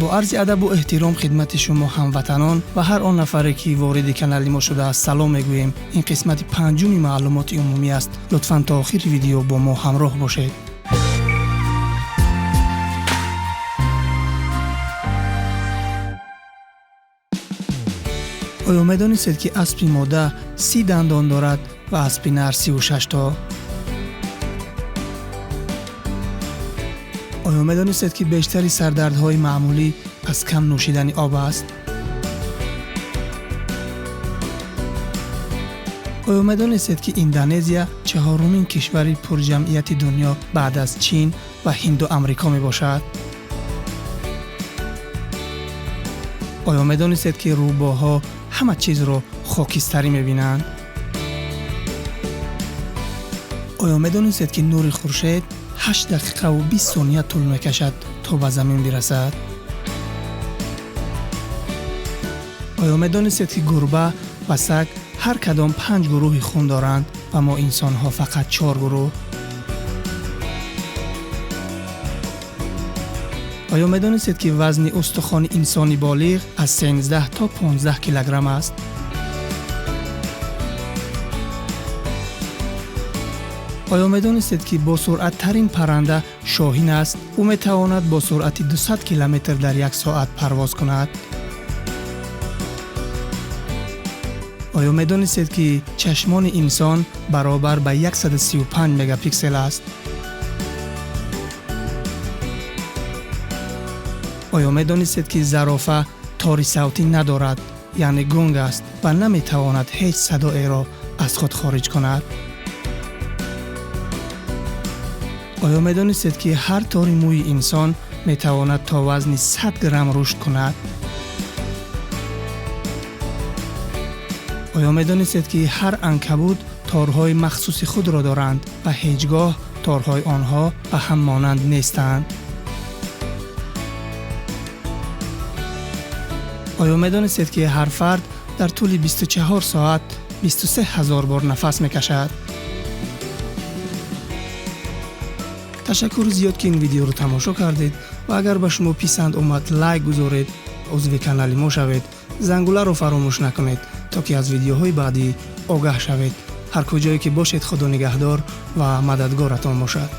با عرض ادب و احترام خدمت شما هموطنان و هر آن نفری که وارد کانال ما شده است سلام میگوییم. این قسمت پنجم معلومات عمومی است. لطفاً تا آخر ویدیو با ما همراه باشید. آیا می‌دانید که اسب ماده 30 دندان دارد و اسب نر 36 تا؟ آیا می‌دانید که بیشتر سردردهای معمولی از کم نوشیدن آب است؟ آیا می‌دانید که اندونزیا چهارمین کشور پرجمعیت دنیا بعد از چین و هند و آمریکا میباشد؟ آیا می‌دانید که روباها همه چیز را خاکستری می‌بینند؟ آیا می‌دانید که نور خورشید 8 دقیقه و 20 ثانیه طول می‌کشد تا به زمین برسد؟ آیا می‌دانید که گربه و سگ هر کدام 5 گروه خون دارند و ما انسان‌ها فقط 4 گروه؟ آیا می‌دانید که وزن استخوان انسانی بالغ از 13 تا 15 کیلوگرم است؟ آیا می‌دانید که با سرعت ترین پرنده شاهین است؟ او می‌تواند با سرعت 200 کیلومتر در یک ساعت پرواز کند. آیا می‌دانید که چشمان انسان برابر به 135 مگاپیکسل است؟ آیا می‌دانید که زرافه تار صوتی ندارد، یعنی گنگ است و نمی‌تواند هیچ صدایی را از خود خارج کند؟ آیا می‌دانید که هر تار موی انسان می‌تواند تا وزن 100 گرم رشد کند؟ آیا می‌دانید که هر عنکبوت تارهای مخصوص خود را دارند و هیچگاه تارهای آنها به هم مانند نیستند؟ آیا می‌دانید که هر فرد در طول 24 ساعت 23,000 بار نفس می‌کشد؟ تشکر زیاد که این ویدیو رو تماشا کردید و اگر به شما پسند اومد لایک گذارید، عضو کانال ما شوید، زنگوله رو فراموش نکنید تا که از ویدیوهای بعدی آگاه شوید. هر کجایی که باشید خدا نگهدار و مددگارتان باشد.